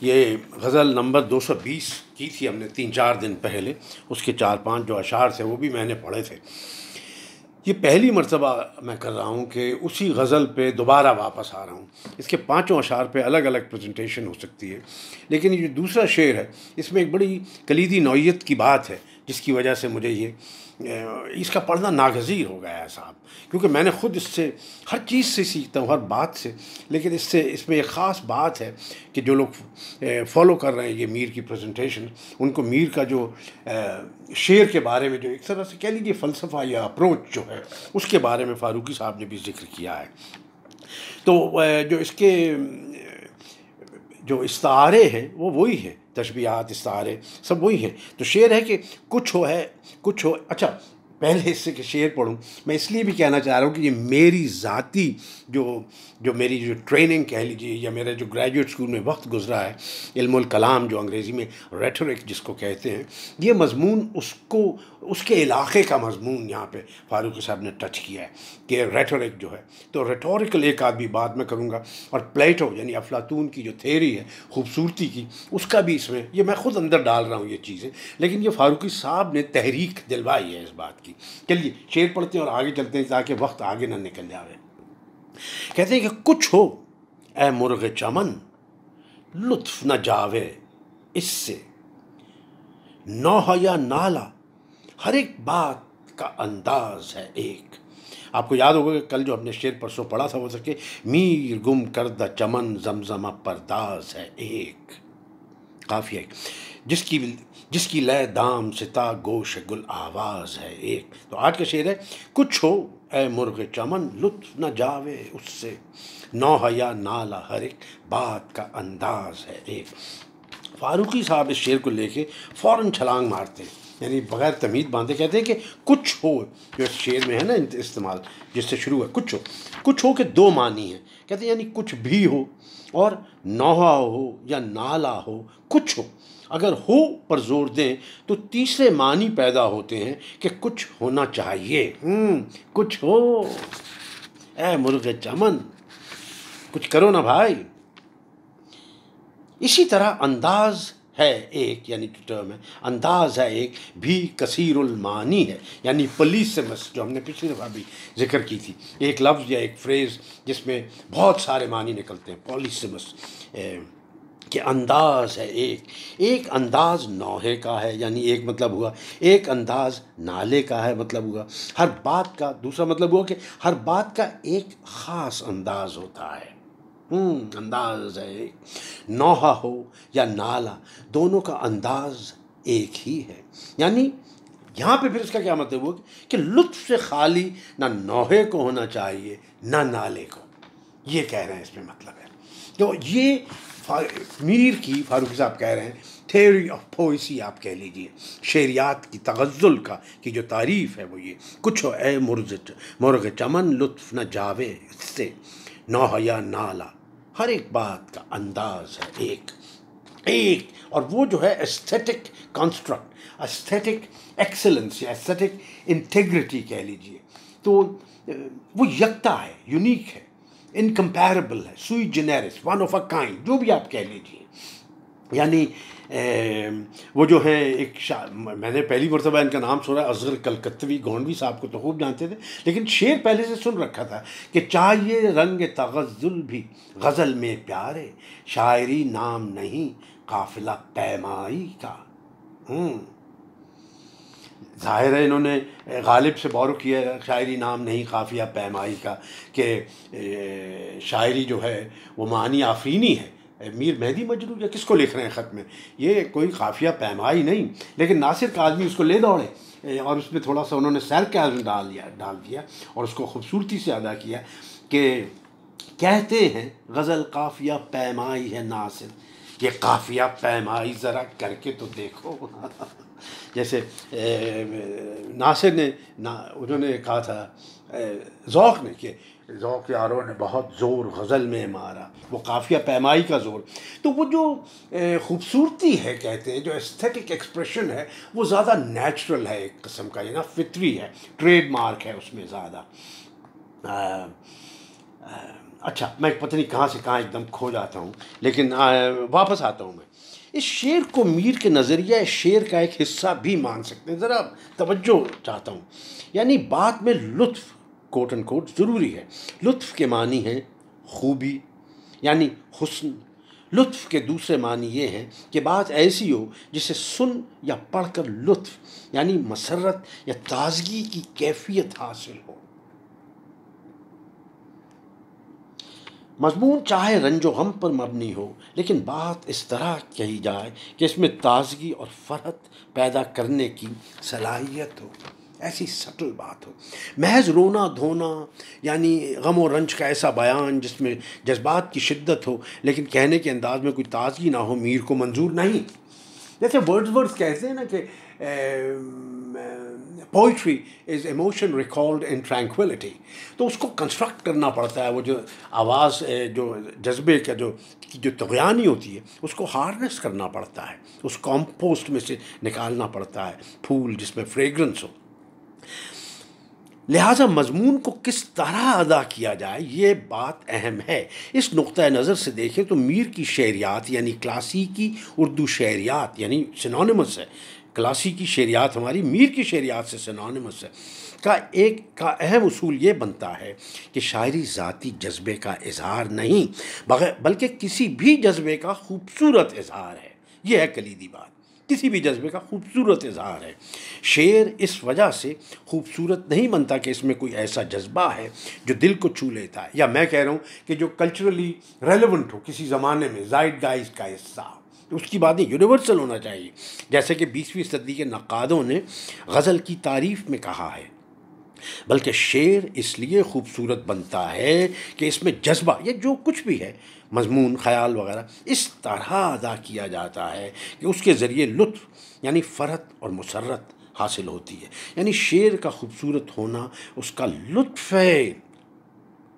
ये गज़ल नंबर 220 की थी हमने 3-4 दिन पहले। उसके 4-5 जो अशार थे वो भी मैंने पढ़े थे। ये पहली मर्तबा मैं कर रहा हूँ कि उसी गज़ल पे दोबारा वापस आ रहा हूँ। इसके पाँचों अशार पे अलग अलग प्रेजेंटेशन हो सकती है, लेकिन ये जो दूसरा शेर है इसमें एक बड़ी कलीदी नौइयत की बात है जिसकी वजह से मुझे ये इसका पढ़ना नागज़ीर हो गया है साहब, क्योंकि मैंने ख़ुद इससे हर चीज़ से सीखता हूँ, हर बात से, लेकिन इसमें एक ख़ास बात है कि जो लोग फॉलो कर रहे हैं ये मीर की प्रेजेंटेशन, उनको मीर का जो शेर के बारे में जो एक तरह से कह लीजिए फ़लसफ़ा या अप्रोच जो है उसके बारे में फ़ारूकी साहब ने भी ज़िक्र किया है। तो जो इसके जो इस्तारे हैं वो वही हैं, तशबीहात इस्तारे सब वही हैं। तो शेर है कि कुछ हो। अच्छा, पहले हिस्से के शेर पढ़ूँ मैं इसलिए भी कहना चाह रहा हूँ कि ये मेरी ज़ाती जो मेरी जो ट्रेनिंग कह लीजिए या मेरा जो ग्रेजुएट स्कूल में वक्त गुजरा है, इल्मुल कलाम जो अंग्रेज़ी में रेटोरिक जिसको कहते हैं, ये मज़मून उसके इलाक़े का मज़मून यहाँ पे फ़ारूकी साहब ने टच किया है कि रेटोरिक जो है। तो रेटोरिकल एक आध भी बात मैं करूँगा, और प्लेटो यानी अफलातून की जो थेरी है खूबसूरती की, उसका भी इसमें ये मैं ख़ुद अंदर डाल रहा हूँ ये चीज़ें, लेकिन ये फ़ारूकी साहब ने तहरीक दिलवाई है इस बात की। चलिए शेर पढ़ते हैं और आगे चलते हैं ताकि वक्त आगे ना निकल जाए। कहते हैं कि कुछ हो ए मुर्ग़ चमन, लुत्फ़ न जावे इससे, नौहा या नाला हर एक बात का अंदाज है एक। आपको याद होगा कि कल जो हमने शेर परसों पढ़ा था वो सके मीर गुम करदा चमन जमजमा परदाज है एक। काफ़ी है जिसकी लय दाम सिता गोश गुल आवाज़ है एक। तो आज का शेर है कुछ हो ए मुर्ग़ चमन, लुत्फ़ न जावे उससे, नौहा या नाला हर एक बात का अंदाज है एक। फ़ारूकी साहब इस शेर को लेके फ़ौरन छलांग मारते हैं, यानी बग़ैर तमीज़ बांधे कहते हैं कि कुछ हो, जो इस शेर में है ना इस्तेमाल जिससे शुरू है कुछ हो के दो मानी हैं। कहते हैं यानी कुछ भी हो और नौहा हो या नाला हो, कुछ हो। अगर हो पर जोर दें तो तीसरे मानी पैदा होते हैं कि कुछ होना चाहिए। कुछ हो ए मुर्ग़ चमन, कुछ करो ना भाई। इसी तरह अंदाज़ है एक, यानी जो टर्म है अंदाज़ है एक भी कसीरुल मानी है, यानी पॉलीसेमस जो हमने पिछली दफ़ा भी जिक्र की थी, एक लफ्ज़ या एक फ्रेज़ जिसमें बहुत सारे मानी निकलते हैं, पॉलीसेमस कि अंदाज़ है एक अंदाज़ नौहे का है, यानी एक मतलब हुआ, एक अंदाज़ नाले का है मतलब हुआ, हर बात का दूसरा मतलब हुआ कि हर बात का एक ख़ास अंदाज़ होता है। अंदाज़ है एक, नौहा हो या नाला दोनों का अंदाज़ एक ही है। यानी यहाँ पे फिर इसका क्या मतलब हुआ कि लुत्फ़ से खाली ना नौहे को होना चाहिए ना नाले को, ये कह रहे हैं इसमें मतलब है। तो ये मीर की फ़ारूकी साहब कह रहे हैं थेरी ऑफ पोइसी आप कह लीजिए, शेरियात की तगज़्ज़ुल का की जो तारीफ़ है वो ये, कुछ हो ए मुर्ग़ चमन, लुत्फ़ न जावे इससे, नौहा या नाला हर एक बात का अंदाज़ है एक। और वो जो है एस्थेटिक कंस्ट्रक्ट, एस्थेटिक एक्सेलेंस या एस्थेटिक इंटेग्रिटी कह लीजिए, तो वो यकता है, यूनिक है, इनकम्पैरेबल है, सुई Gennaris, one of a kind, जो भी आप कह लीजिए। यानी वो जो है एक मैंने पहली मरतबा इनका नाम सुना, असगर कलकत्तवी गोंडवी साहब को तो खूब जानते थे, लेकिन शेर पहले से सुन रखा था कि चाहिए रंग तगज़्ज़ुल भी गज़ल में प्यारे, शायरी नाम नहीं काफ़िला पैमाई का। ज़ाहिर है इन्होंने गालिब से बौर किया है, शायरी नाम नहीं काफ़िया पैमाई का, कि शायरी जो है वो मानी आफरीनी है। मीर मेहदी मजनू या किसको लिख रहे हैं ख़त में, ये कोई काफ़िया पैमाई नहीं, लेकिन नासिर काज़मी उसको ले दौड़े और उसमें थोड़ा सा उन्होंने सरकाज़्म डाल दिया और उसको खूबसूरती से अदा किया कि कहते हैं गज़ल काफ़िया पैमाई है नासिर, ये काफ़िया पैमाई ज़रा करके तो देखो। जैसे नासिर ने उन्होंने कहा था ज़ौक़ ने कि ज़ौक़ यारों ने बहुत ज़ोर गज़ल में मारा, वो काफ़िया पैमाई का ज़ोर। तो वो जो खूबसूरती है कहते हैं, जो एस्थेटिक एक्सप्रेशन है वो ज़्यादा नेचुरल है, एक किस्म का, ये ना फितरी है, ट्रेडमार्क है उसमें ज़्यादा। अच्छा, मैं पता नहीं कहाँ से कहाँ एकदम खो जाता हूँ, लेकिन वापस आता हूँ मैं। इस शेर को मीर के नज़रिया शेर का एक हिस्सा भी मान सकते हैं। ज़रा तवज्जो चाहता हूँ, यानी बात में लुत्फ़ कोट एंड कोट ज़रूरी है। लुत्फ़ के मानी हैं खूबी यानी हुस्न। लुत्फ़ के दूसरे मानी ये हैं कि बात ऐसी हो जिसे सुन या पढ़कर लुत्फ़ यानी मसरत या ताजगी की कैफियत हासिल हो। मज़मून चाहे रंजो गम पर मबनी हो, लेकिन बात इस तरह कही जाए कि इसमें ताजगी और फ़रहत पैदा करने की सलाहियत हो, ऐसी सटल बात हो। महज रोना धोना यानी गम और रंज का ऐसा बयान जिसमें जज्बात की शिद्दत हो लेकिन कहने के अंदाज में कोई ताजगी ना हो, मीर को मंजूर नहीं। जैसे वर्ड्सवर्थ कहते हैं ना कि poetry is emotion recalled in tranquillity, तो उसको कंस्ट्रक्ट करना पड़ता है। वो जो आवाज़ जो जज्बे का जो तग़यानी होती है उसको हार्नेस करना पड़ता है, उस कॉम्पोस्ट में से निकालना पड़ता है फूल जिसमें फ्रेगरेंस हो। लिहाजा मज़मून को किस तरह अदा किया जाए ये बात अहम है। इस नुक्ता नज़र से देखें तो मीर की शेरियात यानी क्लासिकी उर्दू शेरियात यानी सिनोनिमस है। क्लासिकी शेरियात हमारी मीर की शेरियात से सिनोनिमस है। का अहम उसूल ये बनता है कि शायरी ज़ाती जज्बे का इजहार नहीं बल्कि किसी भी जज्बे का खूबसूरत इजहार है। यह है कलीदी बात, किसी भी जज्बे का खूबसूरत इजहार है। शेर इस वजह से खूबसूरत नहीं बनता कि इसमें कोई ऐसा जज्बा है जो दिल को छू लेता है, या मैं कह रहा हूँ कि जो कल्चरली रेलेवेंट हो, किसी ज़माने में ज़ाइटगाइस्ट का हिस्सा, तो उसकी बातें यूनिवर्सल होना चाहिए। जैसे कि 20वीं सदी के नक़ादों ने गज़ल की तारीफ़ में कहा है, बल्कि शेर इसलिए खूबसूरत बनता है कि इसमें जज्बा या जो कुछ भी है, मज़मून ख़याल वगैरह, इस तरह अदा किया जाता है कि उसके ज़रिए लुत्फ़ यानी फ़रहत और मुसर्रत हासिल होती है। यानी शेर का खूबसूरत होना उसका लुत्फ़ है,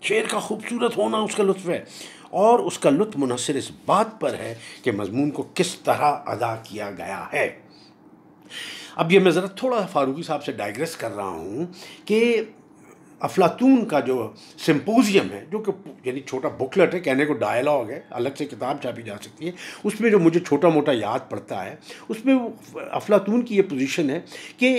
शेर का खूबसूरत होना उसका लुत्फ़ है, और उसका लुत्फ़ मुनहसर इस बात पर है कि मज़मून को किस तरह अदा किया गया है। अब ये मैं ज़रा थोड़ा फारूकी साहब से डाइग्रेस कर रहा हूँ कि अफलातून का जो सिम्पोजियम है, जो कि यानी छोटा बुकलेट है, कहने को डायलॉग है, अलग से किताब छापी जा सकती है, उसमें जो मुझे छोटा मोटा याद पड़ता है उसमें अफलातून की ये पोजीशन है कि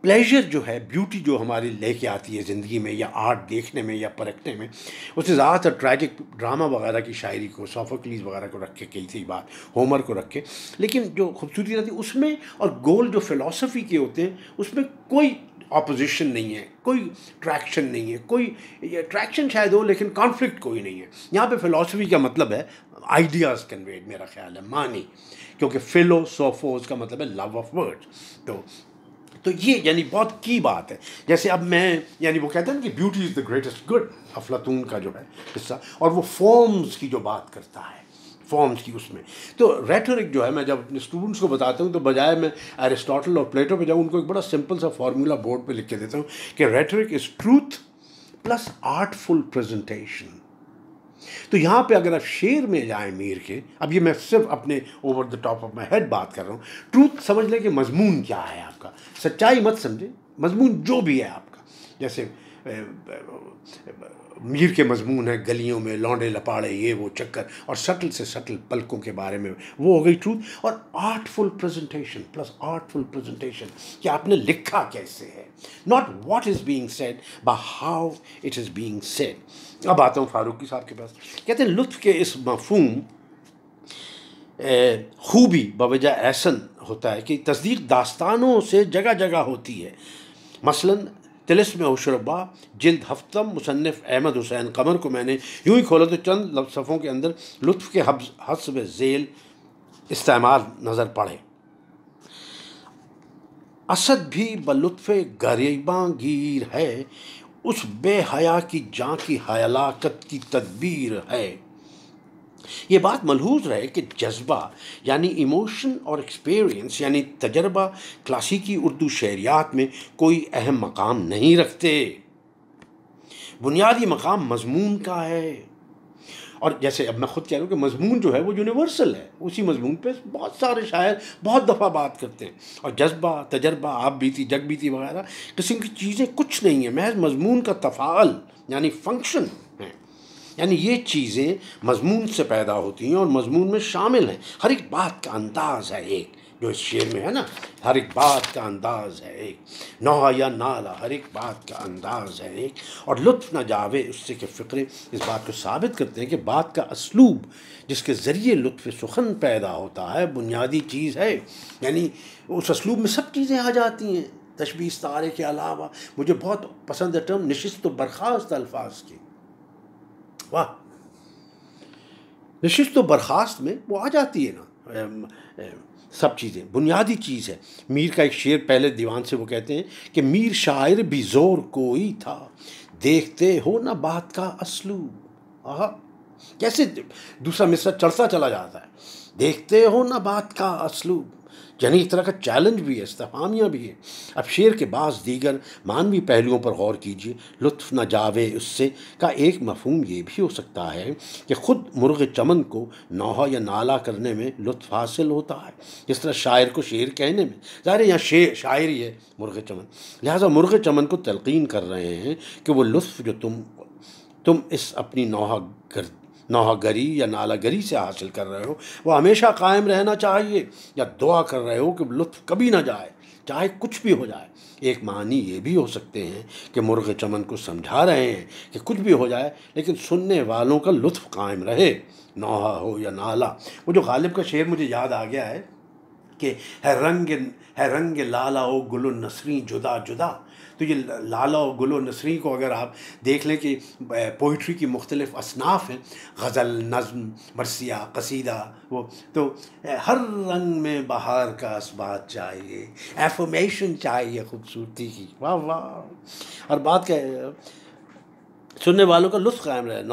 प्लेजर जो है, ब्यूटी जो हमारी लेके आती है ज़िंदगी में या आर्ट देखने में या परखने में, उससे ज़्यादातर ट्रैजिक ड्रामा वगैरह की शायरी को, सोफोक्लीस वगैरह को रख के कही थी बात, होमर को रख के, लेकिन जो खूबसूरती रहती है उसमें और गोल जो फ़िलासफ़ी के होते हैं उसमें कोई ऑपोजिशन नहीं है, कोई ट्रैक्शन नहीं है, कोई ट्रैक्शन शायद हो लेकिन कॉन्फ्लिक्ट कोई नहीं है। यहाँ पे फ़िलासफ़ी का मतलब है आइडियाज़ कन्वेड, मेरा ख्याल है, मानी, क्योंकि फ़िलोसोफोस का मतलब है लव ऑफ वर्ड्स। तो ये यानी बहुत की बात है। जैसे अब मैं, यानी वो कहते हैं ना कि beauty is the greatest good, अफलातून का जो है हिस्सा, और वो फॉर्म्स की जो बात करता है, फॉर्म्स की, उसमें तो रेटोरिक जो है, मैं जब अपने स्टूडेंट्स को बताता हूँ तो बजाय मैं एरिस्टोटल और प्लेटो पे जाऊँ, उनको एक बड़ा सिंपल सा फार्मूला बोर्ड पे लिख के देता हूँ कि rhetoric is truth plus artful presentation. तो यहाँ पे अगर आप शेर में जाएं मीर के, अब ये मैं सिर्फ अपने over the top of my head बात कर रहा हूँ, ट्रूथ समझ लें कि मजमून क्या है आपका, सच्चाई मत समझे, मजमून जो भी है आपका। जैसे मीर के मजमून है गलियों में लौंडे लपाड़े ये वो चक्कर, और सटल से सटल पलकों के बारे में, वो हो गई ट्रूथ। और artful presentation plus artful presentation, कि आपने लिखा कैसे है, not what is being said but how it is being said. अब आता हूँ फारूकी साहब के पास। कहते हैं लुत्फ़ के इस मफ़हूम खूबी बवजह ऐसन होता है कि तस्दीक दास्तानों से जगह जगह होती है। मसलन तिलिस्म औशरबा जिल्द हफ्तम मुसन्निफ़ अहमद हुसैन कमर को मैंने यूँ ही खोला तो चंद सफ़ों के अंदर लुत्फ़ के हस्ब ज़ेल इस्तेमाल नज़र पड़े। असद भी बलुत्फ़ गरीबां गिर है, उस बेहया की जाँ की हलाकत की तदबीर है। ये बात मलहूज़ रहे कि जज्बा यानी इमोशन और एक्सपीरियंस यानी तजर्बा क्लासिकी उर्दू शेरियात में कोई अहम मकाम नहीं रखते। बुनियादी मकाम मज़मून का है। और जैसे अब मैं ख़ुद कह रहा हूँ कि मज़मून जो है वो यूनिवर्सल है, उसी मज़मून पे बहुत सारे शायर बहुत दफ़ा बात करते हैं। और जज्बा, तजर्बा, आप बीती, जग बीती वगैरह किस्म की चीज़ें कुछ नहीं है, महज मज़मून का तफ़ाल यानी फंक्शन है। यानी ये चीज़ें मज़मून से पैदा होती हैं और मज़मून में शामिल हैं। हर एक बात का अंदाज़ है एक, जो इस शेर में है ना, हर एक बात का अंदाज़ है एक, नौहा या नाला, हर एक बात का अंदाज़ है एक, और लुत्फ़ न जावे उससे के फ़िक्रे इस बात को साबित करते हैं कि बात का असलूब जिसके ज़रिए लुत्फ़ सुखन पैदा होता है बुनियादी चीज़ है। यानी उस असलूब में सब चीज़ें आ जाती हैं तशबीह इस्तारे के अलावा। मुझे बहुत पसंद है टर्म नशिस्त बर्खास्त अल्फाज की। वाह, नशिस्त बर्खास्त में वो आ जाती है ना सब चीज़ें, बुनियादी चीज़ है। मीर का एक शेर पहले दीवान से वो कहते हैं कि मीर शायर भी ज़ोर कोई था, देखते हो ना बात का असलूब। आहा, कैसे दूसरा मिसरा चढ़ता चला जाता है, देखते हो ना बात का असलूब, यानी एक तरह का चैलेंज भी है, इस्तिफ़हामिया भी है। अब शेर के बाज़ दीगर मानवी पहलुओं पर गौर कीजिए। लुत्फ़ न जावे उससे का एक मफ़हूम ये भी हो सकता है कि ख़ुद मुर्ग़ चमन को नौहा या नाला करने में लुत्फ़ हासिल होता है, जिस तरह शायर को शेर कहने में। ज़ाहिर है यहाँ शायर ही है मुर्ग़ चमन, लिहाजा मुर्ग़ चमन को तलक़ीन कर रहे हैं कि वो लुत्फ़ जो तुम इस अपनी नौहागरी या नालागरी से हासिल कर रहे हो वो हमेशा कायम रहना चाहिए, या दुआ कर रहे हो कि लुत्फ़ कभी ना जाए, चाहे कुछ भी हो जाए। एक मानी ये भी हो सकते हैं कि मुर्ग़ चमन को समझा रहे हैं कि कुछ भी हो जाए लेकिन सुनने वालों का लुत्फ़ कायम रहे, नौहा हो या नाला। वो जो गालिब का शेर मुझे याद आ गया है कि है रंग लाला ओ गुलो नसरी जुदा जुदा। तो ये लाला और गुलो नसरी को अगर आप देख लें कि पोइट्री की मुख्तलिफ़ असनाफ़ हैं, गज़ल, नज़्म, मरसिया, कसीदा, वो तो हर रंग में बहार का असबात चाहिए, एफर्मेशन चाहिए ख़ूबसूरती की। वाह वाह। और बात क्या है, सुनने वालों का लुत्फ़ कायम रहे,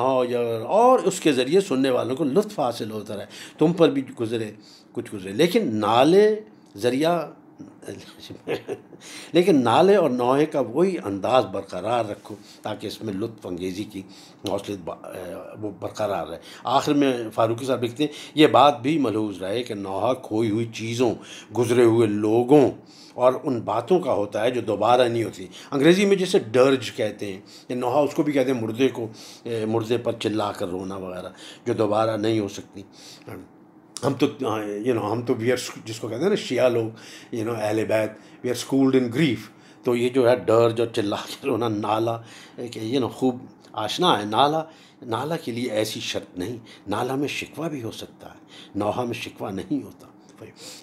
और उसके ज़रिए सुनने वालों को लुत्फ़ हासिल होता रहे। तुम पर भी गुज़रे कुछ गुज़रे, लेकिन नाले और नौहे का वही अंदाज़ बरकरार रखो ताकि इसमें लुत्फ़ अंगेज़ी की मौसलियत वो बरकरार रहे। आखिर में फ़ारूक़ी साहब लिखते हैं, ये बात भी मलहूज़ रहे कि नौहा खोई हुई चीज़ों, गुज़रे हुए लोगों और उन बातों का होता है जो दोबारा नहीं होती। अंग्रेज़ी में जैसे डर्ज कहते हैं, या नौहा उसको भी कहते हैं मुर्दे पर चिल्ला कर रोना वगैरह, जो दोबारा नहीं हो सकती। हम तो वी आर, जिसको कहते हैं ना शिया लोग, अहले बैत, we are schooled in grief. तो ये जो है डर्ज और चिल्ला के रोना, नाला खूब आशना है। नाला के लिए ऐसी शर्त नहीं, नाला में शिकवा भी हो सकता है, नौहा में शिकवा नहीं होता।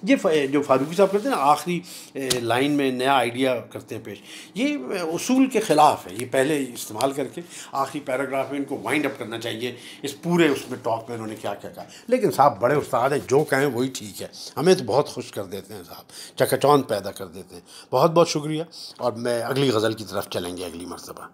ये जो फ़ारूक़ी साहब करते हैं ना, आखिरी लाइन में नया आइडिया करते हैं पेश, ये उसूल के ख़िलाफ़ है। ये पहले इस्तेमाल करके आखिरी पैराग्राफ में इनको वाइंड अप करना चाहिए, इस पूरे उसमें टॉक में उन्होंने क्या क्या कहा। लेकिन साहब बड़े उस्ताद हैं, जो कहें वही ठीक है, हमें तो बहुत खुश कर देते हैं साहब, चकाचौंध पैदा कर देते हैं। बहुत बहुत शुक्रिया, और मैं अगली गज़ल की तरफ चलेंगे अगली मरतबा।